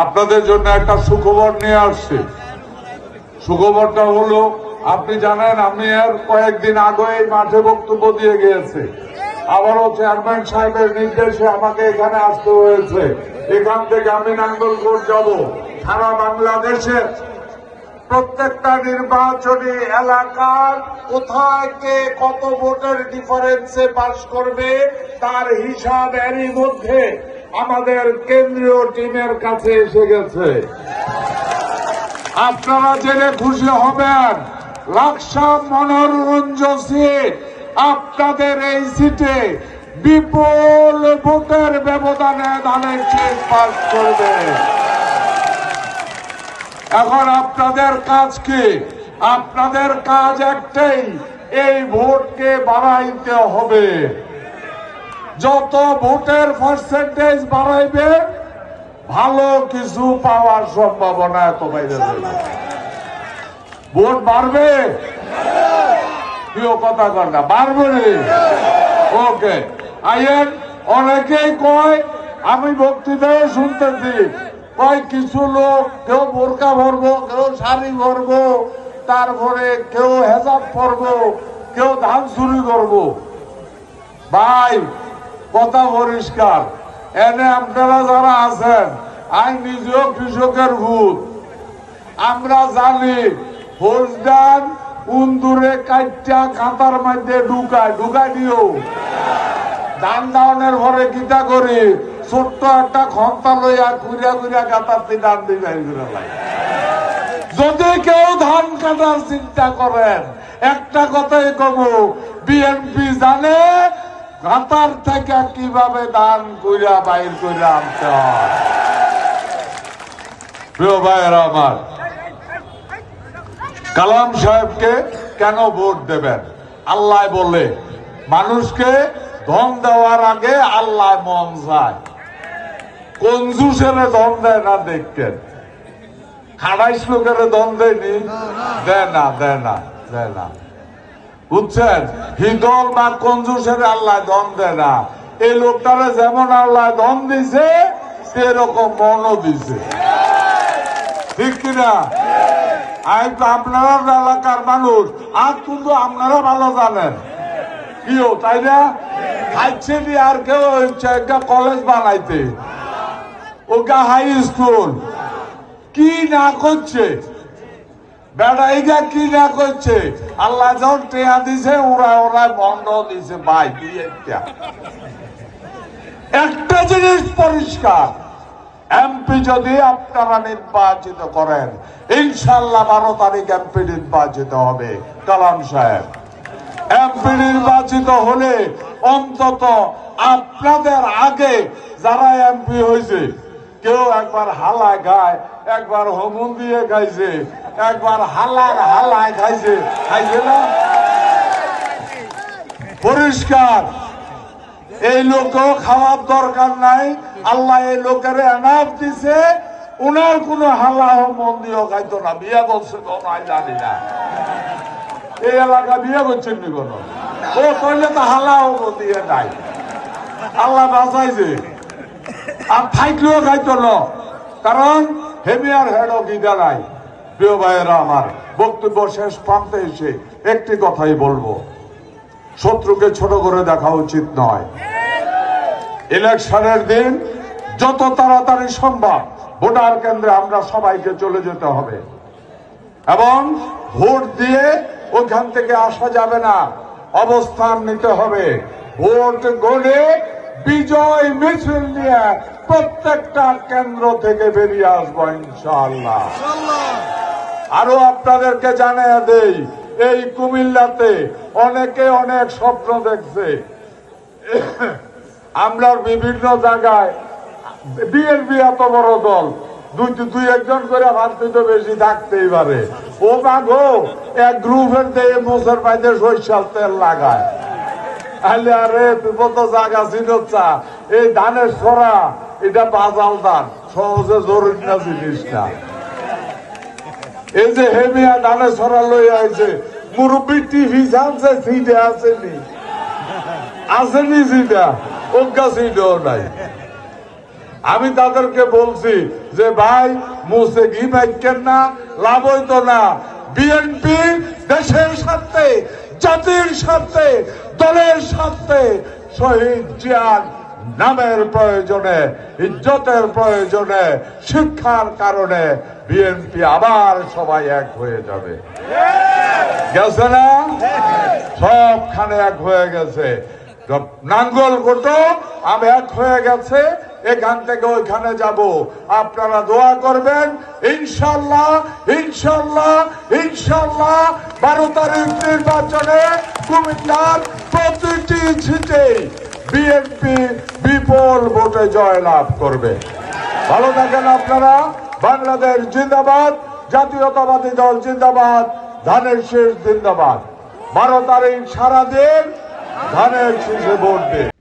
আপনাদের জন্য একটা সুখবর নিয়ে আসছে। সুখবরটা হলো, আপনি জানেন আমি এর কয়েকদিন আগে এই মাঠে বক্তব্য দিয়ে গিয়েছে, আবারও চেয়ারম্যান সাহেবের নির্দেশে আমাকে এখানে আসতে হয়েছে। এখান থেকে আমি নাঙ্গলকোট যাব। সারা বাংলাদেশে প্রত্যেকটা নির্বাচনী এলাকার কোথায় কে কত ভোটের ডিফারেন্সে পাস করবে তার হিসাব এরই মধ্যে আমাদের কেন্দ্রীয় টিমের কাছে এসে গেছে। আপনারা জেনে খুশি হবেন, লাকসাম মনোরঞ্জ সিট আপনাদের এই সিটে বিপুল ভোটের ব্যবধানে ধানের শীষ পাস করবে। এখন আপনাদের কাজ কি? আপনাদের কাজ একটাই, এই ভোটকে বাড়াইতে হবে। যত ভোটের পার্সেন্টেজ বাড়াইবে ভালো কিছু পাওয়ার সম্ভাবনা এত বাইরে যাবে। ভোট বাড়বে, কেউ কথা কর না, বাড়বে রে। ওকে, আইয়েন। অনেকেই কয়, আমি বক্তৃতায় শুনতেছি, কয় কিছু লোক কেউ বোরকা ভরবো, কেউ শাড়ি ভরবো, তারপরে কেউ হেজাব পরবো, কেউ ধান চুরি করবো। ভাই, কথা পরিষ্কার, এনে আপনারা যারা আছেন, আমি নিজেও কৃষকের ভূত। আমরা জানি ফৌজদার উন্দুরে কাইটা কাঁতার মধ্যে ঢুকাই দিও। ধান দাওনের পরে গীতা করি ছোট্ট একটা খন্তা লইয়া ঘুরিয়া ঘুরিয়া কাটাতে ধান দিবাই ঘুরে লাই। যদি কেউ ধান কাটার চিন্তা করেন, একটা কথাই কব, বিএনপি জানে কাতার থেকে কিভাবে ধান কইরা বাইর করে আনতে হয়। প্রিয় ভাইয়েরা আমার, কালাম সাহেবকে কেন ভোট দেবেন? আল্লাহ বলে মানুষকে ধন দেওয়ার আগে আল্লাহ মন চায়। কঞ্জুসের ধন দেয় না, দেখতেন খাড়াইশ লোকের ধন দেয়নি, দেয় না, দেয় না, দেয় না, বুঝছেন? হিদল বা কঞ্জুসের আল্লাহ ধন দেয় না। এই লোকটারে যেমন আল্লাহ ধন দিছে সেরকম মনও দিছে, ঠিক কিনা? আপনারা এলাকার মানুষ, আর কিন্তু আপনারা ভালো জানেন কিও, তাই না? খাইছে আর কেউ একটা কলেজ বানাইতে, ওটা হাই স্কুল কি না করছে বেড়াইগা, কি না করছে? আল্লাহ যখন টেয়া দিছে ওরা বন্ধ দিছে। ভাই একটা জিনিস পরিষ্কার, এমপি যদি আপনারা নির্বাচিত করেন, ইনশাল্লাহ 12 তারিখ এমপি নির্বাচিত হবে। কালাম সাহেব এমপি নির্বাচিত হলে অন্তত আপনাদের আগে যারা এমপি হয়েছে, কেউ একবার হালায় খায়, একবার হমুন দিয়ে খাইছে, একবার হালায় খাইছে, খাইছে না? পরিষ্কার, এই লোকও খাওয়ার দরকার নাই। আল্লাহ এই লোকের এনাফ দিছে, উনার কোন হালা মন দিয়েও খাইতো না। বিয়ে করছে তো নাই জানি না, এই এলাকা বিয়ে করছেন নি কোন? ও কইলে তো হালা দিয়ে নাই, আল্লাহ বাঁচাইছে। আর থাকলেও খাইতো না, কারণ হেমিয়ার হেডও গিগা নাই। প্রিয় ভাইয়েরা আমার, বক্তব্য শেষ প্রান্তে এসে একটি কথাই বলবো, শত্রুকে ছোট করে দেখা উচিত নয়। ইলেকশনের দিন যত তাড়াতাড়ি সম্ভব ভোটার কেন্দ্রে আমরা সবাইকে চলে যেতে হবে এবং ভোট দিয়ে ওখান থেকে আসা যাবে না, অবস্থান নিতে হবে। ভোট গড়ে বিজয় মিছিল নিয়ে প্রত্যেকটা কেন্দ্র থেকে বেরিয়ে আসবো ইনশাআল্লাহ। আরো আপনাদেরকে জানিয়ে দেই, এই কুমিল্লাতে অনেকে অনেক স্বপ্ন দেখছে। আমরা বিভিন্ন জায়গায় বিএনপি এত বড় দল, দুই একজন করে ভাবতে তো বেশি থাকতেই পারে। ও মাগো, এক গ্রুপের দিয়ে মোচের পাইতে সরিষার তেল লাগায়। আরে কত জায়গা ছিল, এই ধানের ছড়া, এটা বাজাল ধান, সহজে জরুরি না জিনিস না। এই যে হেমিয়া ধানের ছড়া লই আইছে, মুরব্বী টিভি জানছে সিটে আসেনি, আসেনি সিটা, ওগা সিটও নাই। আমি তাদেরকে বলছি যে ভাই মুছে ঘি মাইকেন না, লাভ হইতো না। বিএনপি দেশের স্বার্থে, জাতির স্বার্থে, দলের স্বার্থে, শহীদ জিয়ার নামের প্রয়োজনে, ইজ্জতের প্রয়োজনে, শিক্ষার কারণে বিএনপি আবার সবাই এক হয়ে যাবে। গেছে না? সবখানে এক হয়ে গেছে। নাঙ্গলকোট আমি এক হয়ে গেছে, এখান থেকে ওইখানে যাব। আপনারা দোয়া করবেন, ইনশাল্লাহ ইনশাল্লাহ ইনশাল্লাহ 12 তারিখ নির্বাচনে কুমিল্লার প্রতিটি সিটে বিএনপি বিপুল ভোটে জয়লাভ করবে। ভালো থাকেন আপনারা। বাংলাদেশ জিন্দাবাদ, জাতীয়তাবাদী দল জিন্দাবাদ, ধানের শীষ জিন্দাবাদ। 12 তারিখ সারাদিন ধানের শীষে ভোট দিন।